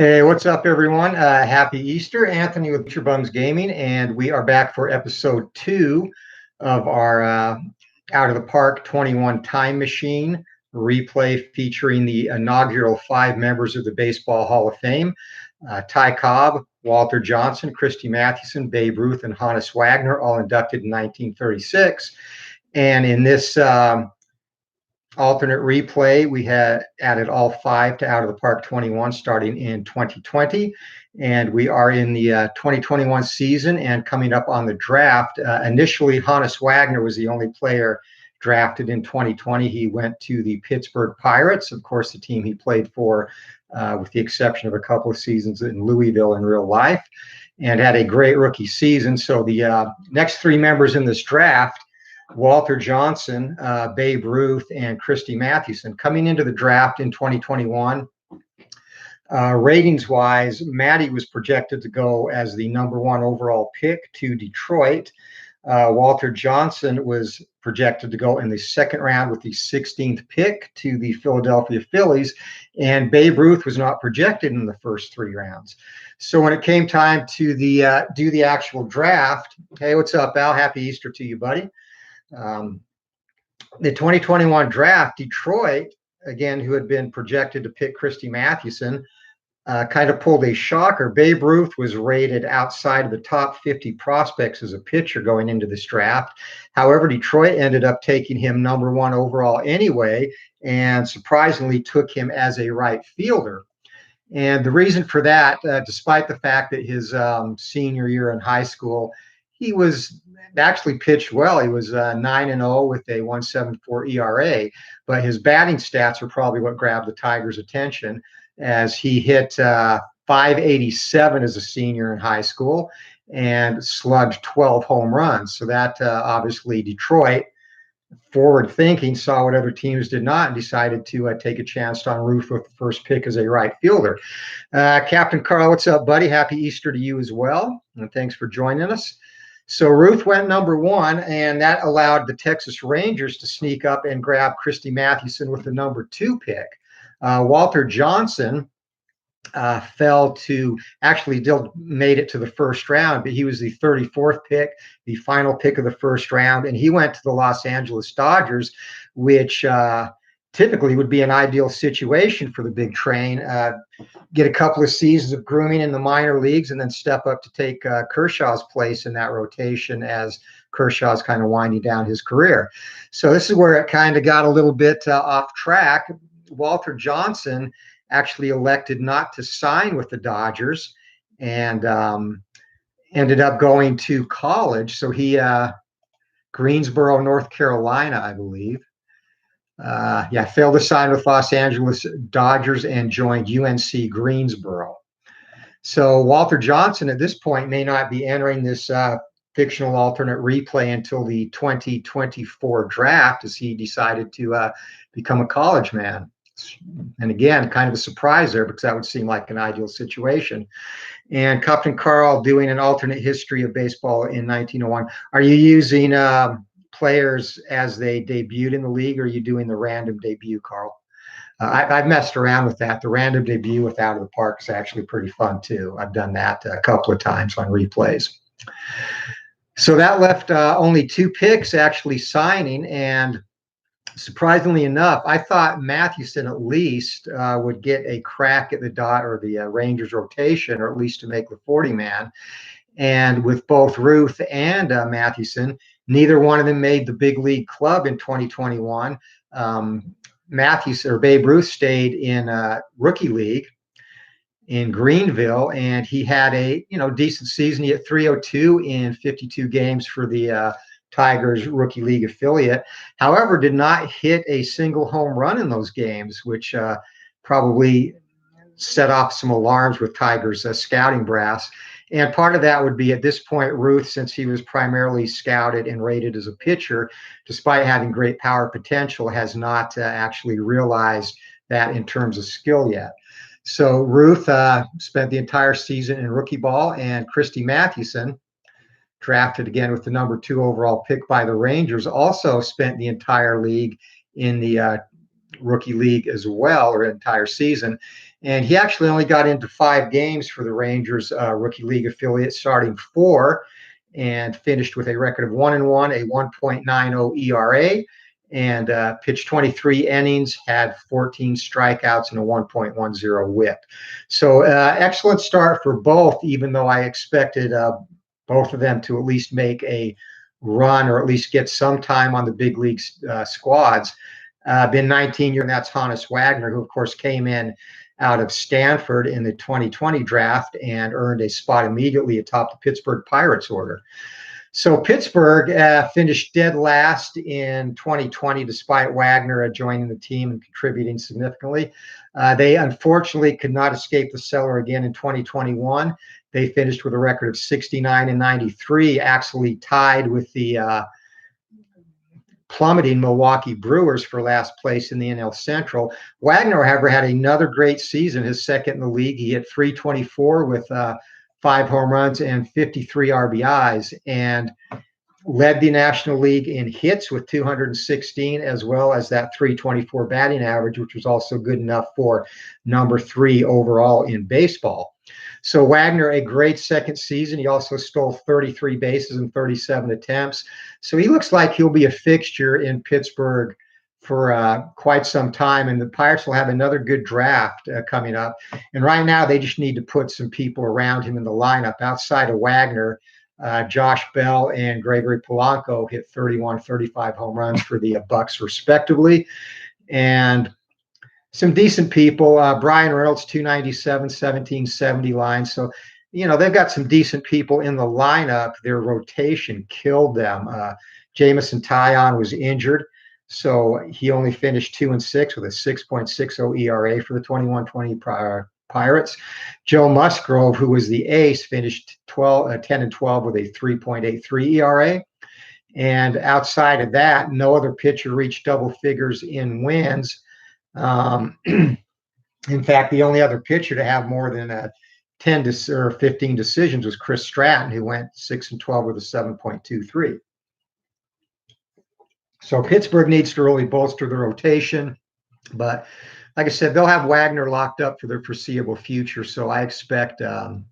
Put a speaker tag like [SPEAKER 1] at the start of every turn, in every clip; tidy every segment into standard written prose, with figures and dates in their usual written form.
[SPEAKER 1] Hey, what's up, everyone? Happy Easter. Anthony with Future Bums Gaming, and we are back for episode 2 of our Out of the Park 21 Time Machine replay featuring the inaugural 5 members of the Baseball Hall of Fame, Ty Cobb, Walter Johnson, Christy Mathewson, Babe Ruth, and Honus Wagner, all inducted in 1936. And in this alternate replay, we had added all 5 to Out of the Park 21 starting in 2020, and we are in the 2021 season and coming up on the draft. Initially, Honus Wagner was the only player drafted in 2020. He went to the Pittsburgh Pirates, of course, the team he played for, with the exception of a couple of seasons in Louisville in real life, and had a great rookie season. So the next 3 members in this draft, Walter Johnson, Babe Ruth, and Christy Mathewson, coming into the draft in 2021. Ratings-wise, Matty was projected to go as the #1 overall pick to Detroit. Walter Johnson was projected to go in the 2nd round with the 16th pick to the Philadelphia Phillies, and Babe Ruth was not projected in the first 3 rounds. So when it came time to do the actual draft, hey, what's up, Al? Happy Easter to you, buddy. The 2021 draft, Detroit, again, who had been projected to pick Christy Mathewson, kind of pulled a shocker. Babe Ruth was rated outside of the top 50 prospects as a pitcher going into this draft. However, Detroit ended up taking him #1 overall anyway, and surprisingly took him as a right fielder. And the reason for that, despite the fact that his senior year in high school, he was actually pitched well. He was 9-0 with a 1.74 ERA, but his batting stats are probably what grabbed the Tigers' attention, as he hit .587 as a senior in high school and slugged 12 home runs. So that obviously Detroit, forward thinking, saw what other teams did not and decided to take a chance on Ruth with the first pick as a right fielder. Captain Carl, what's up, buddy? Happy Easter to you as well, and thanks for joining us. So Ruth went #1, and that allowed the Texas Rangers to sneak up and grab Christy Mathewson with the #2 pick. Walter Johnson made it to the first round, but he was the 34th pick, the final pick of the first round, and he went to the Los Angeles Dodgers, which typically would be an ideal situation for the big train. Get a couple of seasons of grooming in the minor leagues and then step up to take Kershaw's place in that rotation as Kershaw's kind of winding down his career. So this is where it kind of got a little bit off track. Walter Johnson actually elected not to sign with the Dodgers and ended up going to college. So he, Greensboro, North Carolina, I believe. Failed to sign with Los Angeles Dodgers and joined UNC Greensboro. So Walter Johnson at this point may not be entering this fictional alternate replay until the 2024 draft, as he decided to become a college man. And again, kind of a surprise there, because that would seem like an ideal situation. And Captain Carl, doing an alternate history of baseball in 1901. Are you using players as they debuted in the league, or are you doing the random debut, Carl? I've messed around with that. The random debut with Out of the Park is actually pretty fun too. I've done that a couple of times on replays. So that left only 2 picks actually signing, and surprisingly enough, I thought Mathewson at least would get a crack at the Rangers rotation, or at least to make the 40-man. And with both Ruth and Mathewson, neither one of them made the big league club in 2021. Mathewson, or Babe Ruth, stayed in rookie league in Greenville, and he had a decent season. He hit .302 in 52 games for the Tigers rookie league affiliate. However, did not hit a single home run in those games, which probably set off some alarms with Tigers scouting brass. And part of that would be, at this point, Ruth, since he was primarily scouted and rated as a pitcher, despite having great power potential, has not actually realized that in terms of skill yet. So Ruth spent the entire season in rookie ball, and Christy Mathewson, drafted again with the #2 overall pick by the Rangers, also spent the entire league in the rookie league as well, or entire season. And he actually only got into 5 games for the Rangers rookie league affiliate, starting 4, and finished with a record of 1-1, a 1.90 ERA, and pitched 23 innings, had 14 strikeouts, and a 1.10 WHIP. So excellent start for both, even though I expected both of them to at least make a run or at least get some time on the big league squads. Been 19 years, and that's Honus Wagner, who, of course, came in out of Stanford in the 2020 draft and earned a spot immediately atop the Pittsburgh Pirates order. So Pittsburgh finished dead last in 2020, despite Wagner joining the team and contributing significantly. They unfortunately could not escape the cellar again in 2021. They finished with a record of 69-93, actually tied with the plummeting Milwaukee Brewers for last place in the NL Central. Wagner, however, had another great season, his second in the league. He hit .324 with 5 home runs and 53 RBIs, and led the National League in hits with 216, as well as that .324 batting average, which was also good enough for number 3 overall in baseball. So Wagner, a great second season. He also stole 33 bases in 37 attempts. So he looks like he'll be a fixture in Pittsburgh for quite some time. And the Pirates will have another good draft coming up. And right now, they just need to put some people around him in the lineup. Outside of Wagner, Josh Bell and Gregory Polanco hit 31, 35 home runs for the Bucks, respectively. And some decent people. Brian Reynolds, 297, 1770 line. So, they've got some decent people in the lineup. Their rotation killed them. Jamison Taillon was injured, so he only finished 2-6 with a 6.60 ERA for the 21-20 Pirates. Joe Musgrove, who was the ace, finished 10-12 with a 3.83 ERA. And outside of that, no other pitcher reached double figures in wins. In fact, the only other pitcher to have more than 10 or 15 decisions was Chris Stratton, who went 6-12 with a 7.23. So Pittsburgh needs to really bolster the rotation, but like I said, they'll have Wagner locked up for their foreseeable future. So I expect him,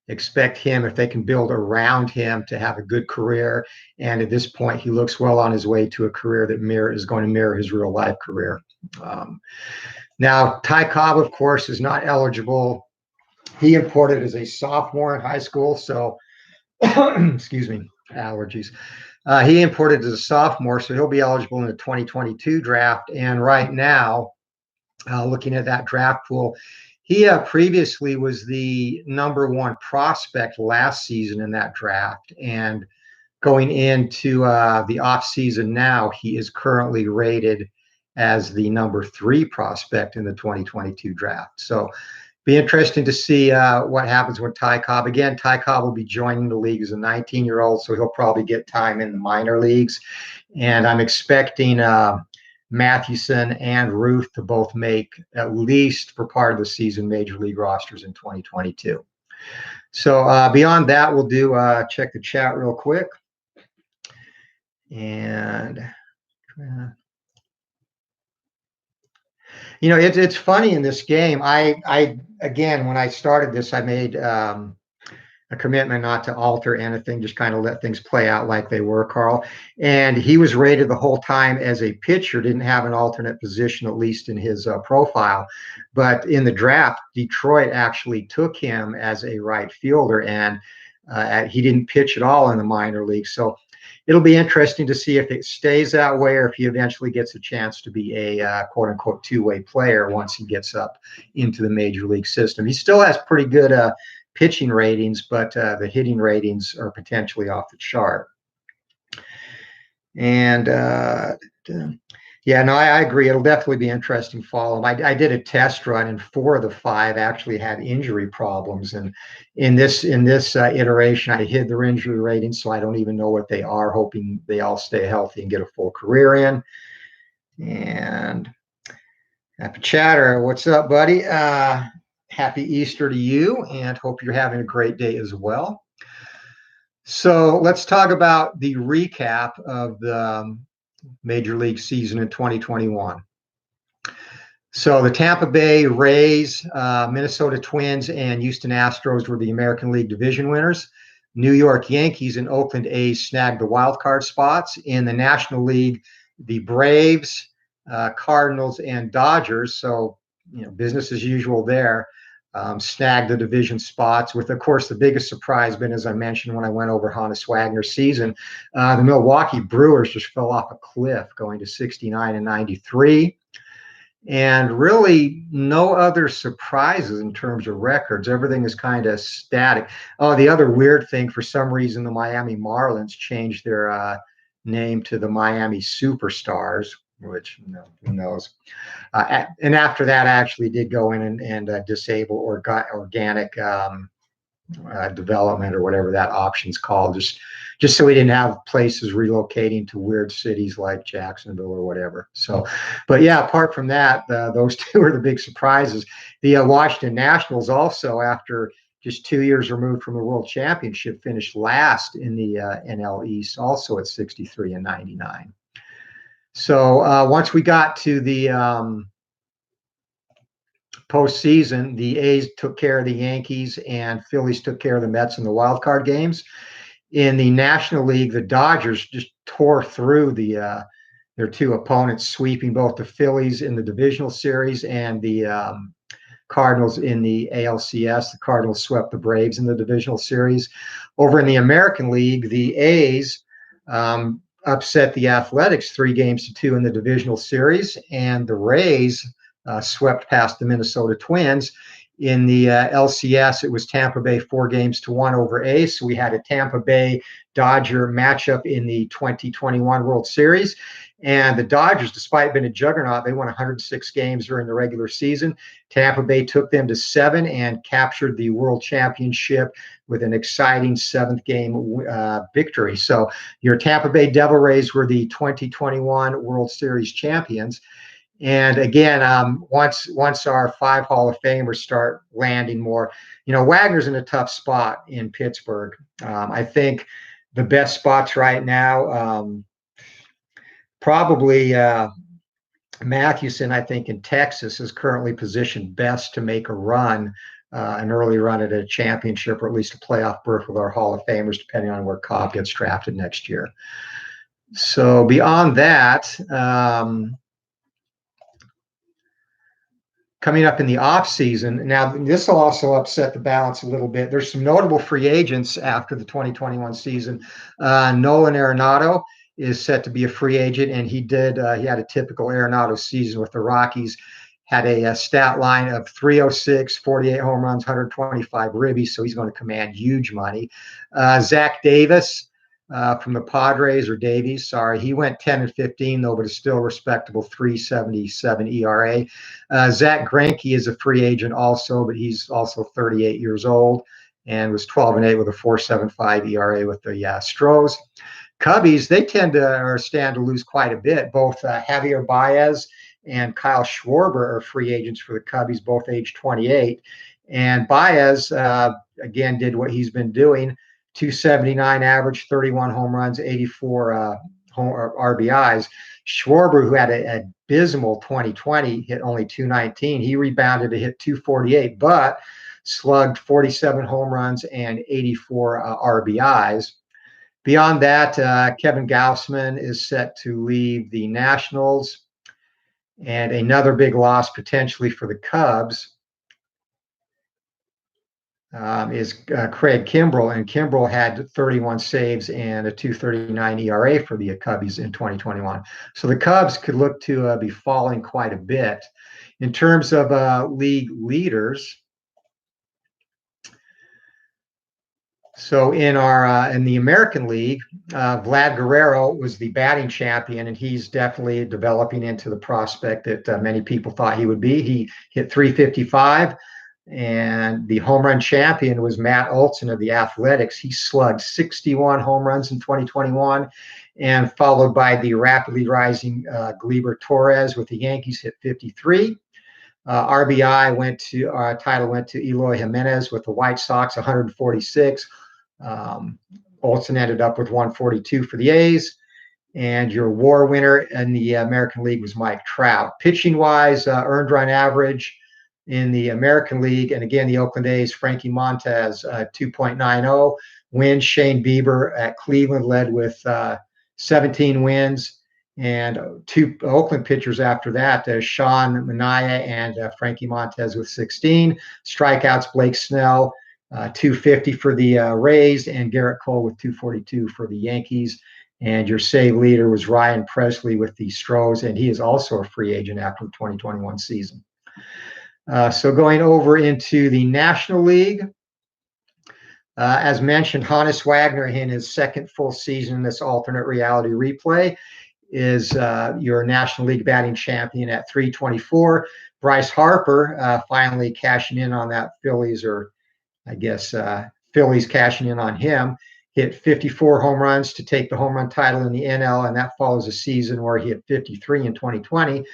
[SPEAKER 1] if they can build around him, to have a good career. And at this point, he looks well on his way to a career that is going to mirror his real life career. Now, Ty Cobb, of course, is not eligible. He imported as a sophomore in high school. So, excuse me, allergies. He imported as a sophomore, so he'll be eligible in the 2022 draft. And right now, looking at that draft pool, he previously was the number 1 prospect last season in that draft. And going into the offseason now, he is currently rated as the number 3 prospect in the 2022 draft. So be interesting to see what happens with Ty Cobb. Again, Ty Cobb will be joining the league as a 19-year-old, so he'll probably get time in the minor leagues. And I'm expecting Mathewson and Ruth to both make, at least for part of the season, major league rosters in 2022. So beyond that, we'll do check the chat real quick. And it's funny in this game. I again, when I started this, I made a commitment not to alter anything, just kind of let things play out like they were, Carl. And he was rated the whole time as a pitcher, didn't have an alternate position, at least in his profile. But in the draft, Detroit actually took him as a right fielder, and he didn't pitch at all in the minor league. So it'll be interesting to see if it stays that way, or if he eventually gets a chance to be a quote unquote 2-way player once he gets up into the major league system. He still has pretty good pitching ratings, but the hitting ratings are potentially off the chart. And yeah, no, I agree. It'll definitely be interesting to follow him. I did a test run, and 4 of the 5 actually had injury problems. And in this iteration, I hid their injury ratings, so I don't even know what they are, hoping they all stay healthy and get a full career in. And Happy Chatter, what's up, buddy? Happy Easter to you, and hope you're having a great day as well. So let's talk about the recap of the Major League season in 2021. So the Tampa Bay Rays, Minnesota Twins, and Houston Astros were the American League division winners. New York Yankees and Oakland A's snagged the wild card spots. In the National League, the Braves, Cardinals, and Dodgers, so business as usual there, snagged the division spots, with, of course, the biggest surprise been, as I mentioned when I went over Honus Wagner's season, the Milwaukee Brewers just fell off a cliff, going to 69 and 93. And really no other surprises in terms of records. Everything is kind of static. Oh, the other weird thing, for some reason, the Miami Marlins changed their name to the Miami Superstars, which who knows. And after that, I actually did go in and disable organic development, or whatever that option's called, just so we didn't have places relocating to weird cities like Jacksonville or whatever. So, but yeah, apart from that, those two are the big surprises. The Washington Nationals also, after just 2 years removed from the World Championship, finished last in the NL East, also at 63 and 99. So once we got to the postseason, the A's took care of the Yankees, and Phillies took care of the Mets in the wild card games. In the National League, the Dodgers just tore through their two opponents, sweeping both the Phillies in the divisional series and the Cardinals in the ALCS. The Cardinals swept the Braves in the divisional series. Over in the American League, the A's upset the Athletics 3-2 in the divisional series, and the Rays swept past the Minnesota Twins. In the LCS, it was Tampa Bay 4-1 over A's. So we had a Tampa Bay Dodger matchup in the 2021 World Series. And the Dodgers, despite being a juggernaut, they won 106 games during the regular season. Tampa Bay took them to 7 and captured the World Championship with an exciting 7th-game victory. So your Tampa Bay Devil Rays were the 2021 World Series champions. And again, once our 5 Hall of Famers start landing more, Wagner's in a tough spot in Pittsburgh. I think the best spots right now, probably Mathewson, I think, in Texas is currently positioned best to make a run, an early run at a championship, or at least a playoff berth with our Hall of Famers, depending on where Cobb gets drafted next year. So beyond that, coming up in the off season, now this will also upset the balance a little bit. There's some notable free agents after the 2021 season. Nolan Arenado is set to be a free agent, and he had a typical Arenado season with the Rockies. Had a stat line of 306, 48 home runs, 125 ribbies, so he's going to command huge money. Zach Davis from the Padres, or Davies, sorry, he went 10-15 though, but is still respectable 3.77 ERA. Zach Greinke is a free agent also, but he's also 38 years old and was 12-8 with a 4.75 ERA with the Astros. Cubbies, they stand to lose quite a bit. Both Javier Baez and Kyle Schwarber are free agents for the Cubbies, both age 28. And Baez, again, did what he's been doing. 279 average, 31 home runs, 84 RBIs. Schwarber, who had an abysmal 2020, hit only 219. He rebounded to hit 248, but slugged 47 home runs and 84 RBIs. Beyond that, Kevin Gausman is set to leave the Nationals. And another big loss potentially for the Cubs is Craig Kimbrell, and Kimbrell had 31 saves and a 2.39 ERA for the Cubbies in 2021. So the Cubs could look to be falling quite a bit. In terms of league leaders, so in the American League, Vlad Guerrero was the batting champion, and he's definitely developing into the prospect that many people thought he would be. He hit 355. And the home run champion was Matt Olson of the Athletics. He slugged 61 home runs in 2021, and followed by the rapidly rising Gleyber Torres with the Yankees, hit 53. RBI title went to Eloy Jimenez with the White Sox, 146. Olson ended up with 142 for the A's. And your WAR winner in the American League was Mike Trout. Pitching-wise, earned run average in the American League, and again, the Oakland A's, Frankie Montas, 2.90. Wins, Shane Bieber at Cleveland led with 17 wins. And two Oakland pitchers after that, Sean Manaea and Frankie Montas with 16. Strikeouts, Blake Snell, 250 for the Rays, and Garrett Cole with 242 for the Yankees. And your save leader was Ryan Presley with the Stros, and he is also a free agent after the 2021 season. So going over into the National League, as mentioned, Honus Wagner in his second full season in this alternate reality replay is your National League batting champion at 324. Bryce Harper finally cashing in on that Phillies, or I guess Phillies cashing in on him. Hit 54 home runs to take the home run title in the NL, and that follows a season where he hit 53 in 2020.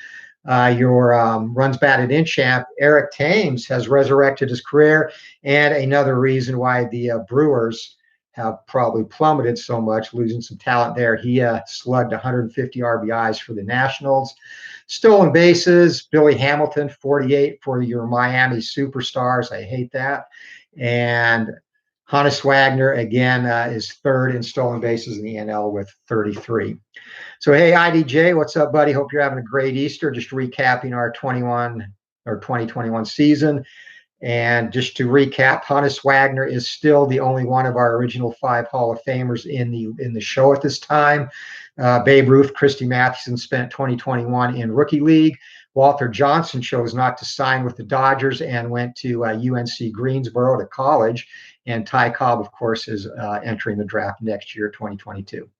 [SPEAKER 1] Your runs batted in champ, Eric Thames, has resurrected his career, and another reason why the Brewers have probably plummeted so much, losing some talent there. He slugged 150 RBIs for the Nationals. Stolen bases, Billy Hamilton, 48 for your Miami Superstars. I hate that. And Honus Wagner, again, is third in stolen bases in the NL with 33. So, hey, IDJ, what's up, buddy? Hope you're having a great Easter. Just recapping our 2021 season. And just to recap, Honus Wagner is still the only one of our original 5 Hall of Famers in the show at this time. Babe Ruth, Christy Mathewson spent 2021 in Rookie League. Walter Johnson chose not to sign with the Dodgers and went to UNC Greensboro to college. And Ty Cobb, of course, is entering the draft next year, 2022.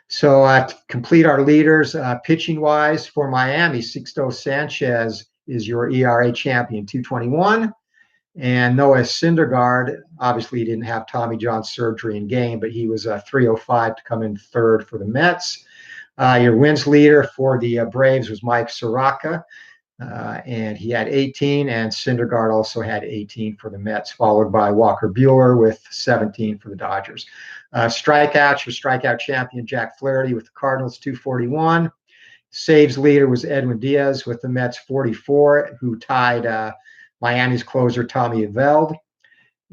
[SPEAKER 1] So to complete our leaders, pitching-wise for Miami, Sixto Sanchez is your ERA champion, 221. And Noah Syndergaard, obviously he didn't have Tommy John surgery in game, but he was 305 to come in third for the Mets. Your wins leader for the Braves was Mike Soroka, and he had 18, and Syndergaard also had 18 for the Mets, followed by Walker Buehler with 17 for the Dodgers. Strikeouts, your strikeout champion, Jack Flaherty with the Cardinals, 241. Saves leader was Edwin Diaz with the Mets, 44, who tied Miami's closer, Tommy Eveld.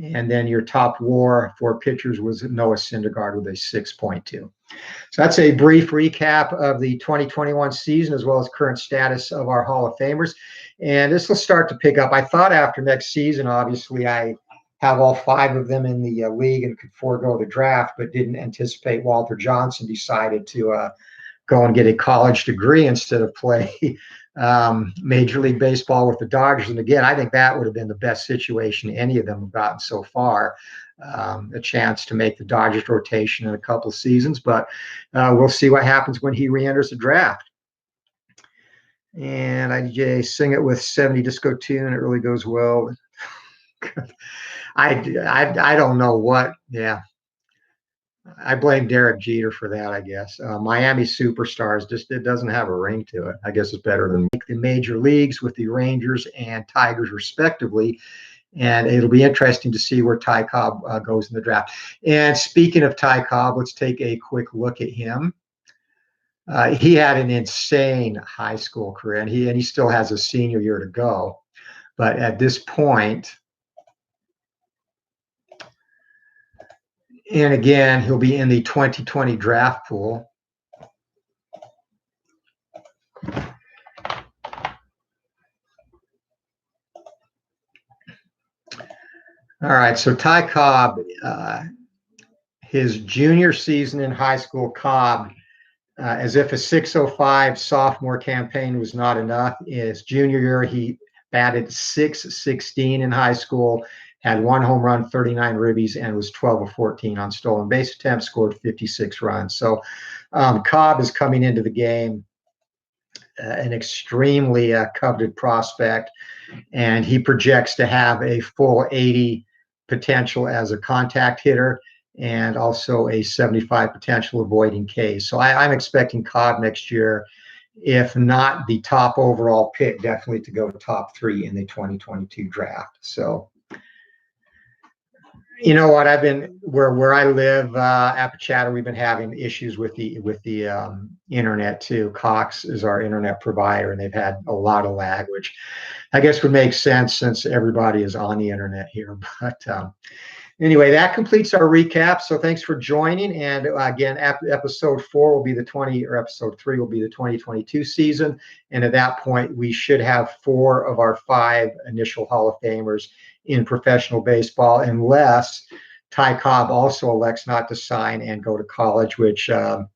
[SPEAKER 1] And then your top WAR for pitchers was Noah Syndergaard with a 6.2. So that's a brief recap of the 2021 season, as well as current status of our Hall of Famers. And this will start to pick up. I thought after next season, obviously, I have all 5 of them in the league and could forego the draft, but didn't anticipate Walter Johnson decided to go and get a college degree instead of play Major League Baseball with the Dodgers. And again, I think that would have been the best situation any of them have gotten so far, a chance to make the Dodgers rotation in a couple of seasons. But we'll see what happens when he re-enters the draft. And IDJ, sing it with 70 disco tune. It really goes well. I don't know what. Yeah. I blame Derek Jeter for that, I guess. Miami Superstars, just it doesn't have a ring to it. I guess it's better than the major leagues with the Rangers and Tigers, respectively. And it'll be interesting to see where Ty Cobb goes in the draft. And speaking of Ty Cobb, let's take a quick look at him. He had an insane high school career, and he still has a senior year to go. But at this point, and again, he'll be in the 2020 draft pool. All right, so Ty Cobb, his junior season in high school, Cobb, as if a 605 sophomore campaign was not enough, his junior year, he batted 616 in high school, had 1 home run, 39 ribbies, and was 12 of 14 on stolen base attempts, scored 56 runs. So Cobb is coming into the game an extremely coveted prospect, and he projects to have a full 80 potential as a contact hitter and also a 75 potential avoiding Ks. So I'm expecting Cobb next year, if not the top overall pick, definitely to go top 3 in the 2022 draft. So, You know what? I've been where I live, Apachata. We've been having issues with the internet too. Cox is our internet provider, and they've had a lot of lag, which I guess would make sense since everybody is on the internet here. But anyway, that completes our recap. So thanks for joining. And again, episode 4 will be the 20, or episode 3 will be the 2022 season. And at that point, we should have 4 of our 5 initial Hall of Famers in professional baseball, unless Ty Cobb also elects not to sign and go to college, which I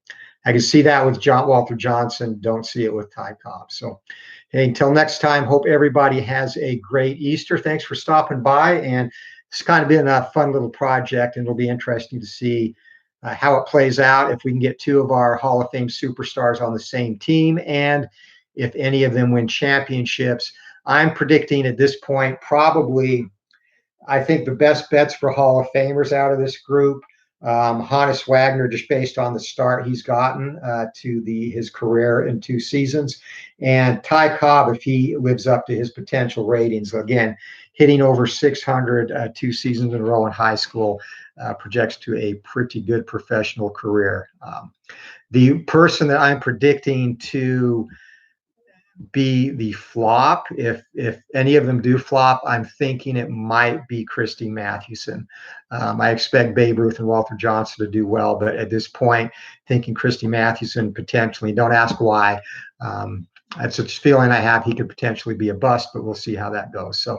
[SPEAKER 1] can see that with Walter Johnson. Don't see it with Ty Cobb. So, hey, until next time, hope everybody has a great Easter. Thanks for stopping by. And it's kind of been a fun little project, and it'll be interesting to see how it plays out, if we can get 2 of our Hall of Fame superstars on the same team, and if any of them win championships. I'm predicting at this point, probably, I think the best bets for Hall of Famers out of this group, Honus Wagner, just based on the start he's gotten to his career in 2 seasons, and Ty Cobb, if he lives up to his potential ratings. Again, hitting over 600 2 seasons in a row in high school projects to a pretty good professional career. The person that I'm predicting to be the flop, if any of them do flop, I'm thinking it might be Christy Mathewson. I expect Babe Ruth and Walter Johnson to do well, but at this point, thinking Christy Mathewson potentially, don't ask why. That's a feeling I have. He could potentially be a bust, but we'll see how that goes. So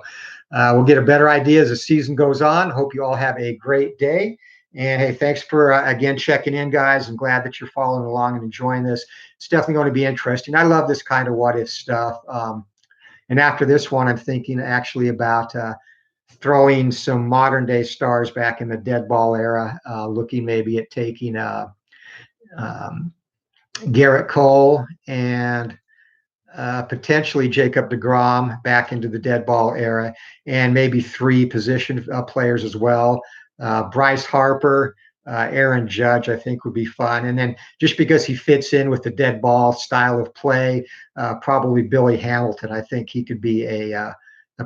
[SPEAKER 1] we'll get a better idea as the season goes on. Hope you all have a great day. And hey, thanks for again checking in, guys. I'm glad that you're following along and enjoying this. It's definitely going to be interesting. I love this kind of what if stuff. And after this one, I'm thinking actually about throwing some modern day stars back in the dead ball era, looking maybe at taking Garrett Cole and potentially Jacob deGrom back into the dead ball era, and maybe 3 position players as well. Bryce Harper, Aaron Judge, I think would be fun. And then just because he fits in with the dead ball style of play, probably Billy Hamilton. I think he could be a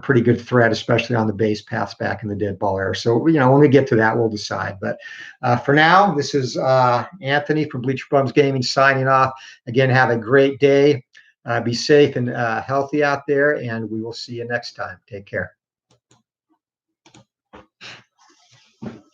[SPEAKER 1] pretty good threat, especially on the base paths back in the dead ball era. So, when we get to that, we'll decide. But for now, this is Anthony from Bleacher Bums Gaming signing off. Again, have a great day. Be safe and healthy out there, and we will see you next time. Take care.